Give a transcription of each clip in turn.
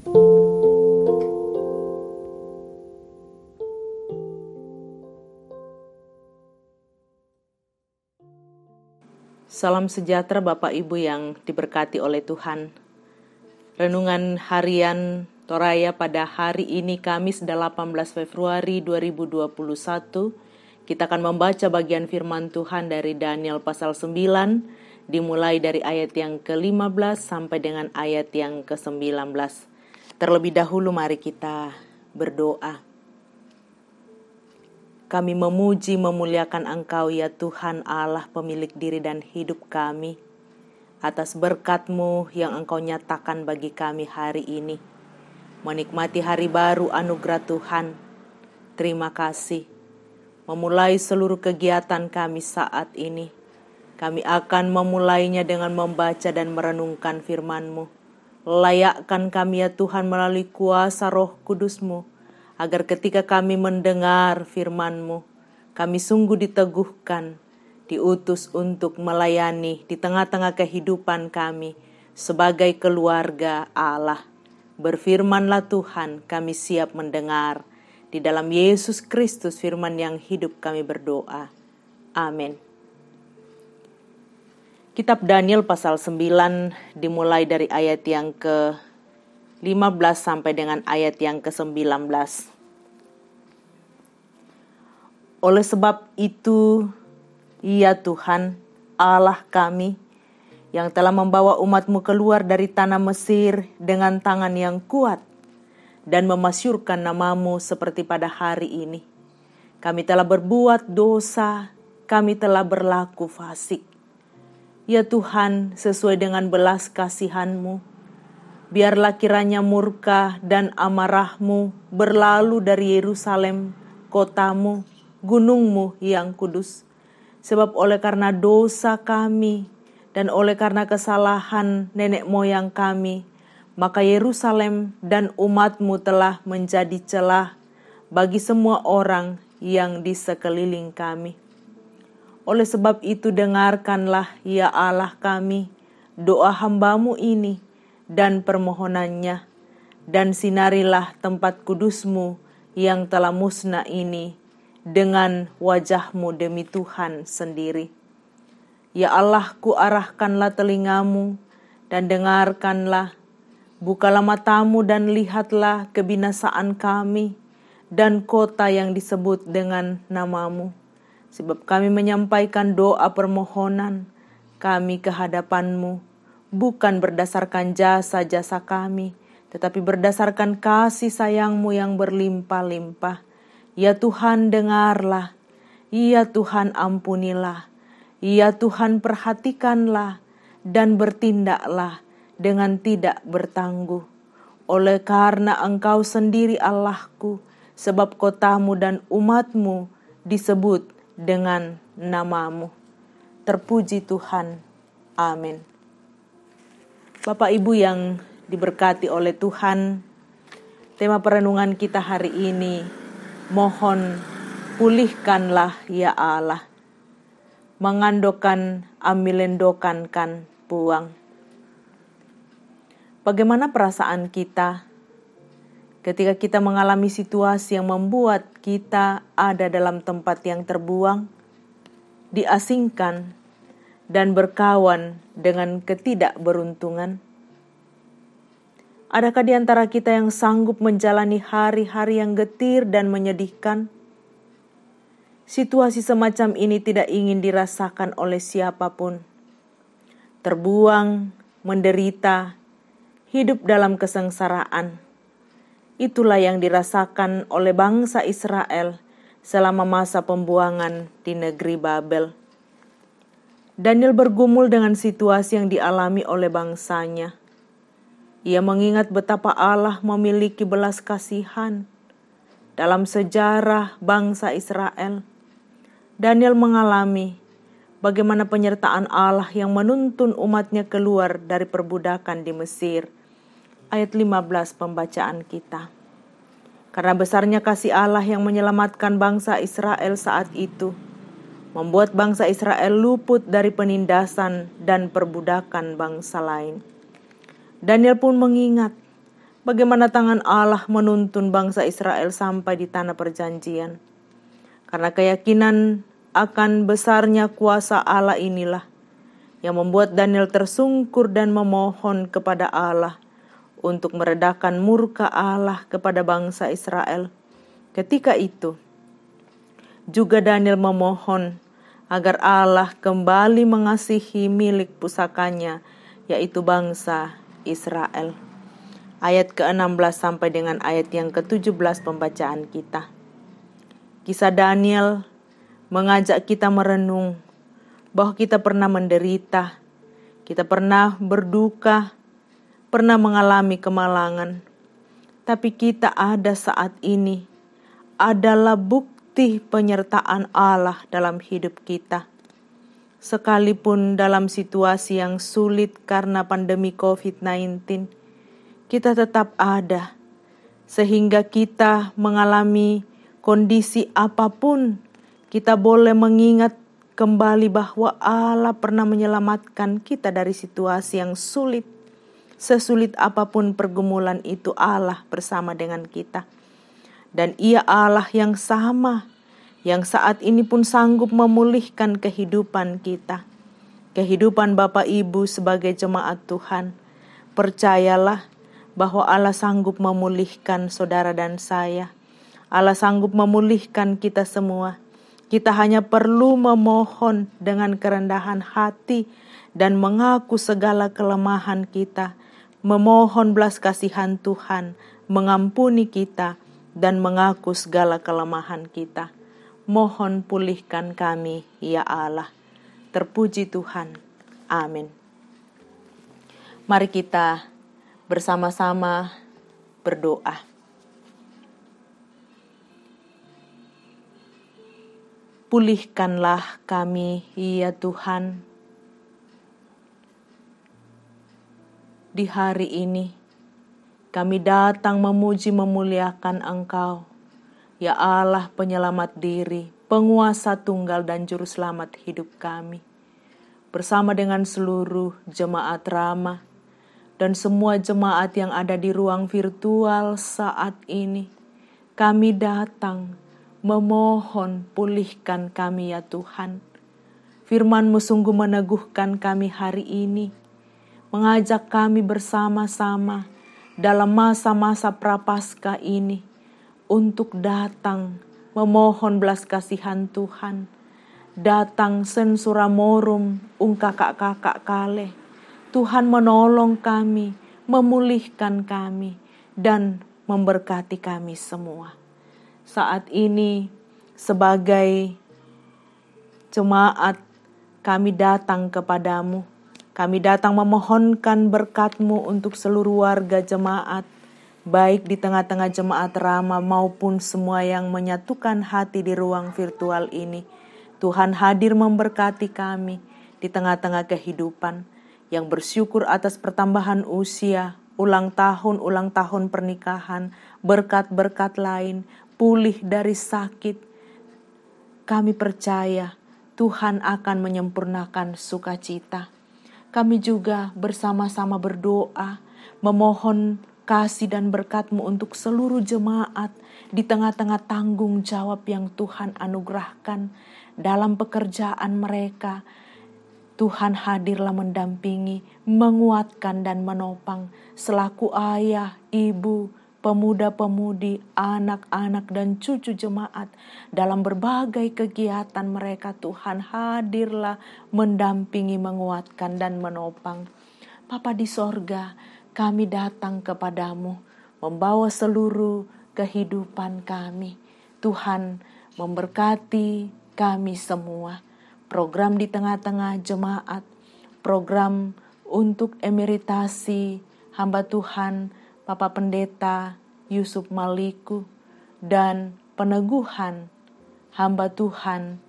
Salam sejahtera Bapak Ibu yang diberkati oleh Tuhan. Renungan harian Toraya pada hari ini Kamis 18 Februari 2021. Kita akan membaca bagian firman Tuhan dari Daniel pasal 9, dimulai dari ayat yang ke-15 sampai dengan ayat yang ke-19. Terlebih dahulu mari kita berdoa. Kami memuji memuliakan Engkau ya Tuhan Allah pemilik diri dan hidup kami, atas berkat-Mu yang Engkau nyatakan bagi kami hari ini. Menikmati hari baru anugerah Tuhan, terima kasih. Memulai seluruh kegiatan kami saat ini, kami akan memulainya dengan membaca dan merenungkan firman-Mu. Layakkan kami ya Tuhan melalui kuasa Roh Kudus-Mu, agar ketika kami mendengar firman-Mu, kami sungguh diteguhkan, diutus untuk melayani di tengah-tengah kehidupan kami sebagai keluarga Allah. Berfirmanlah Tuhan, kami siap mendengar. Di dalam Yesus Kristus firman yang hidup kami berdoa. Amin. Kitab Daniel pasal 9 dimulai dari ayat yang ke-15 sampai dengan ayat yang ke-19. Oleh sebab itu, ya Tuhan, Allah kami, yang telah membawa umat-Mu keluar dari tanah Mesir dengan tangan yang kuat, dan memasyurkan nama-Mu seperti pada hari ini. Kami telah berbuat dosa, kami telah berlaku fasik. Ya Tuhan, sesuai dengan belas kasihan-Mu, biarlah kiranya murka dan amarah-Mu berlalu dari Yerusalem, kota-Mu, gunung-Mu yang kudus. Sebab oleh karena dosa kami dan oleh karena kesalahan nenek moyang kami, maka Yerusalem dan umat-Mu telah menjadi celah bagi semua orang yang di sekeliling kami. Oleh sebab itu dengarkanlah ya Allah kami doa hamba-Mu ini dan permohonannya, dan sinarilah tempat kudus-Mu yang telah musnah ini dengan wajah-Mu demi Tuhan sendiri. Ya Allah, kuarahkanlah telinga-Mu dan dengarkanlah, bukalah mata-Mu dan lihatlah kebinasaan kami dan kota yang disebut dengan nama-Mu. Sebab kami menyampaikan doa permohonan kami ke hadapan-Mu, bukan berdasarkan jasa-jasa kami, tetapi berdasarkan kasih sayang-Mu yang berlimpah-limpah. Ya Tuhan, dengarlah. Ya Tuhan, ampunilah. Ya Tuhan, perhatikanlah dan bertindaklah dengan tidak bertangguh. Oleh karena Engkau sendiri Allahku, sebab kota-Mu dan umat-Mu disebut dengan nama-Mu. Terpuji Tuhan. Amin. Bapak Ibu yang diberkati oleh Tuhan, tema perenungan kita hari ini, mohon pulihkanlah ya Allah, mengandokan amilendokan kan puang. Bagaimana perasaan kita ketika kita mengalami situasi yang membuat kita ada dalam tempat yang terbuang, diasingkan, dan berkawan dengan ketidakberuntungan? Adakah di antara kita yang sanggup menjalani hari-hari yang getir dan menyedihkan? Situasi semacam ini tidak ingin dirasakan oleh siapapun. Terbuang, menderita, hidup dalam kesengsaraan. Itulah yang dirasakan oleh bangsa Israel selama masa pembuangan di negeri Babel. Daniel bergumul dengan situasi yang dialami oleh bangsanya. Ia mengingat betapa Allah memiliki belas kasihan dalam sejarah bangsa Israel. Daniel mengalami bagaimana penyertaan Allah yang menuntun umatnya keluar dari perbudakan di Mesir. Ayat 15 pembacaan kita. Karena besarnya kasih Allah yang menyelamatkan bangsa Israel saat itu, membuat bangsa Israel luput dari penindasan dan perbudakan bangsa lain. Daniel pun mengingat bagaimana tangan Allah menuntun bangsa Israel sampai di tanah perjanjian. Karena keyakinan akan besarnya kuasa Allah inilah yang membuat Daniel tersungkur dan memohon kepada Allah untuk meredakan murka Allah kepada bangsa Israel. Ketika itu, juga Daniel memohon agar Allah kembali mengasihi milik pusakanya, yaitu bangsa Israel. Ayat ke-16 sampai dengan ayat yang ke-17 pembacaan kita. Kisah Daniel mengajak kita merenung bahwa kita pernah menderita, kita pernah berduka, pernah mengalami kemalangan. Tapi kita ada saat ini adalah bukti penyertaan Allah dalam hidup kita. Sekalipun dalam situasi yang sulit karena pandemi COVID-19, kita tetap ada, sehingga kita mengalami kondisi apapun, kita boleh mengingat kembali bahwa Allah pernah menyelamatkan kita dari situasi yang sulit. Sesulit apapun pergumulan itu, Allah bersama dengan kita. Dan Ia Allah yang sama, yang saat ini pun sanggup memulihkan kehidupan kita. Kehidupan Bapak Ibu sebagai jemaat Tuhan. Percayalah bahwa Allah sanggup memulihkan saudara dan saya. Allah sanggup memulihkan kita semua. Kita hanya perlu memohon dengan kerendahan hati dan mengaku segala kelemahan kita. Memohon belas kasihan Tuhan, mengampuni kita dan mengaku segala kelemahan kita. Mohon pulihkan kami, ya Allah. Terpuji Tuhan. Amin. Mari kita bersama-sama berdoa. Pulihkanlah kami, ya Tuhan. Di hari ini, kami datang memuji memuliakan Engkau, ya Allah penyelamat diri, penguasa tunggal dan juru selamat hidup kami. Bersama dengan seluruh jemaat Rama, dan semua jemaat yang ada di ruang virtual saat ini, kami datang memohon pulihkan kami ya Tuhan. Firman-Mu sungguh meneguhkan kami hari ini, mengajak kami bersama-sama dalam masa-masa prapaskah ini untuk datang memohon belas kasihan Tuhan. Datang sensura morum kakak-kakak kale. Tuhan menolong kami, memulihkan kami, dan memberkati kami semua. Saat ini sebagai jemaat kami datang kepadamu. Kami datang memohonkan berkat-Mu untuk seluruh warga jemaat, baik di tengah-tengah jemaat Rama maupun semua yang menyatukan hati di ruang virtual ini. Tuhan hadir memberkati kami di tengah-tengah kehidupan, yang bersyukur atas pertambahan usia, ulang tahun pernikahan, berkat-berkat lain, pulih dari sakit. Kami percaya Tuhan akan menyempurnakan sukacita. Kami juga bersama-sama berdoa, memohon kasih dan berkat-Mu untuk seluruh jemaat di tengah-tengah tanggung jawab yang Tuhan anugerahkan dalam pekerjaan mereka. Tuhan hadirlah mendampingi, menguatkan dan menopang selaku ayah, ibu, pemuda-pemudi, anak-anak dan cucu jemaat dalam berbagai kegiatan mereka. Tuhan hadirlah mendampingi, menguatkan dan menopang. Bapa di sorga, kami datang kepadamu membawa seluruh kehidupan kami. Tuhan memberkati kami semua. Program di tengah-tengah jemaat, program untuk emeritasi hamba Tuhan Bapak Pendeta Yusuf Maliku, dan peneguhan hamba Tuhan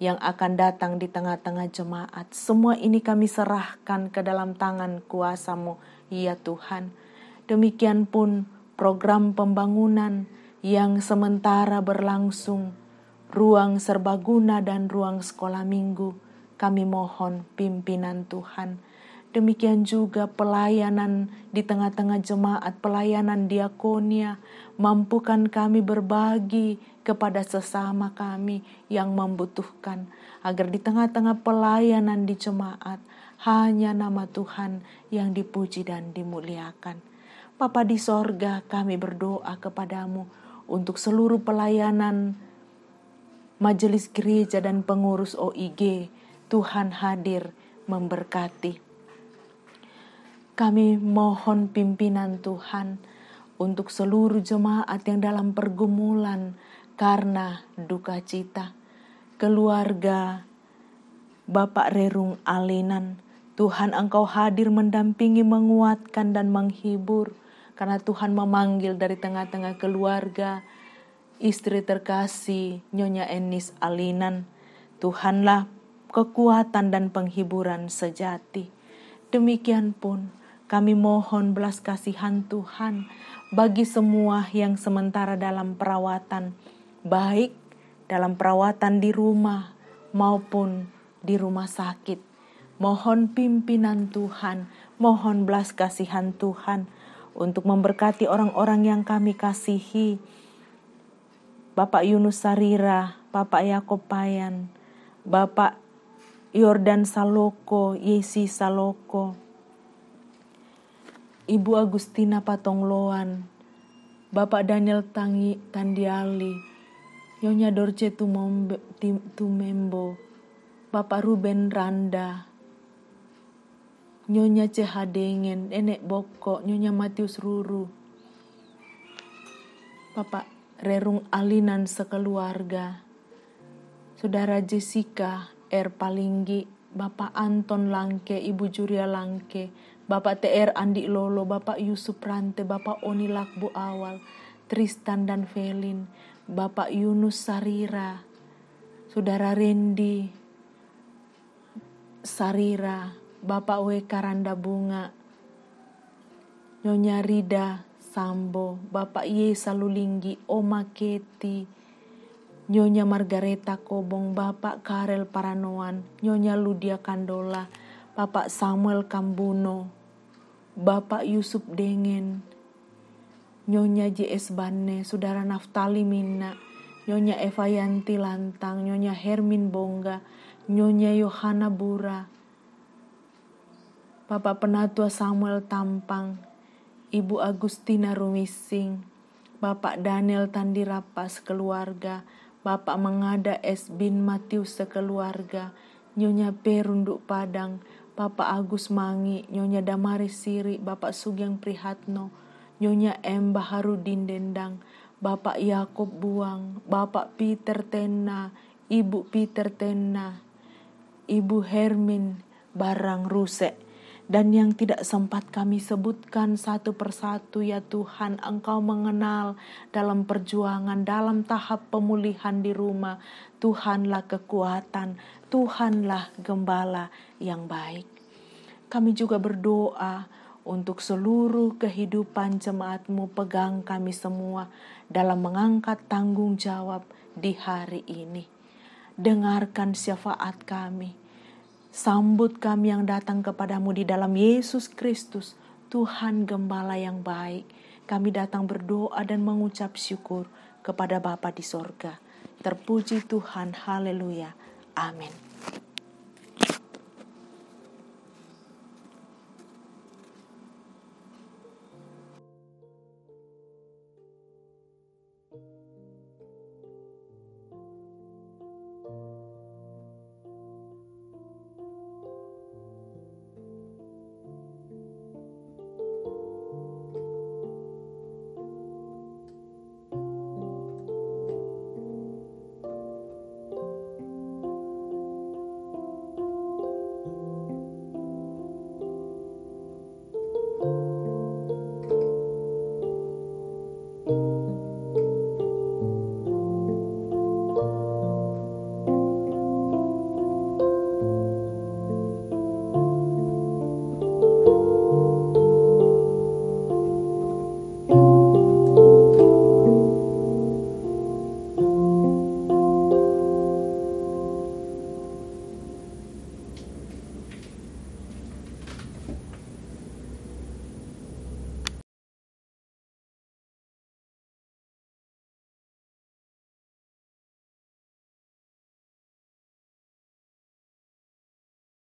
yang akan datang di tengah-tengah jemaat. Semua ini kami serahkan ke dalam tangan kuasa-Mu, ya Tuhan. Demikian pun program pembangunan yang sementara berlangsung, ruang serbaguna dan ruang sekolah minggu, kami mohon pimpinan Tuhan. Demikian juga pelayanan di tengah-tengah jemaat, pelayanan diakonia. Mampukan kami berbagi kepada sesama kami yang membutuhkan. Agar di tengah-tengah pelayanan di jemaat, hanya nama Tuhan yang dipuji dan dimuliakan. Bapa di sorga, kami berdoa kepadamu untuk seluruh pelayanan majelis gereja dan pengurus OIG. Tuhan hadir memberkati. Kami mohon pimpinan Tuhan untuk seluruh jemaat yang dalam pergumulan karena duka cita. Keluarga Bapak Rerung Alinan, Tuhan Engkau hadir mendampingi, menguatkan dan menghibur. Karena Tuhan memanggil dari tengah-tengah keluarga istri terkasih Nyonya Enis Alinan. Tuhanlah kekuatan dan penghiburan sejati. Demikian pun kami mohon belas kasihan Tuhan bagi semua yang sementara dalam perawatan, baik dalam perawatan di rumah maupun di rumah sakit. Mohon pimpinan Tuhan, mohon belas kasihan Tuhan untuk memberkati orang-orang yang kami kasihi. Bapak Yunus Sarira, Bapak Yakob Payan, Bapak Yordan Saloko, Yesi Saloko, Ibu Agustina Patongloan, Bapak Daniel Tandiali, Nyonya Dorce Tumembo, Bapak Ruben Randa, Nyonya Cehadengen, Nenek Boko, Nyonya Matius Ruru, Bapak Rerung Alinan sekeluarga, Saudara Jessica R. Palinggi, Bapak Anton Langke, Ibu Juria Langke, Bapak TR Andi Lolo, Bapak Yusuf Rante, Bapak Oni Lakbu Awal, Tristan dan Felin, Bapak Yunus Sarira, Saudara Rendi Sarira, Bapak W. Karanda Bunga, Nyonya Rida Sambo, Bapak Y. Salulinggi, Oma Keti, Nyonya Margareta Kobong, Bapak Karel Paranoan, Nyonya Ludia Kandola, Bapak Samuel Kambuno, Bapak Yusuf Dengen, Nyonya JS Bane, Saudara Naftali Mina, Nyonya Eva Yanti Lantang, Nyonya Hermin Bongga, Nyonya Yohana Bura, Bapak Penatua Samuel Tampang, Ibu Agustina Rumising, Bapak Daniel Tandirapa sekeluarga, Bapak Mengada S. bin Matius sekeluarga, Nyonya Perunduk Padang, Bapak Agus Mangi, Nyonya Damaris Siri, Bapak Sugeng Prihatno, Nyonya M. Baharudin Dendang, Bapak Yakob Buang, Bapak Peter Tena, Ibu Peter Tena, Ibu Hermin Barang Rusek, dan yang tidak sempat kami sebutkan satu persatu. Ya Tuhan, Engkau mengenal dalam perjuangan, dalam tahap pemulihan di rumah. Tuhanlah kekuatan, Tuhanlah gembala yang baik. Kami juga berdoa untuk seluruh kehidupan jemaat-Mu. Pegang kami semua dalam mengangkat tanggung jawab di hari ini. Dengarkan syafaat kami. Sambut kami yang datang kepadamu di dalam Yesus Kristus, Tuhan Gembala yang baik. Kami datang berdoa dan mengucap syukur kepada Bapa di sorga. Terpuji Tuhan, haleluya, amin.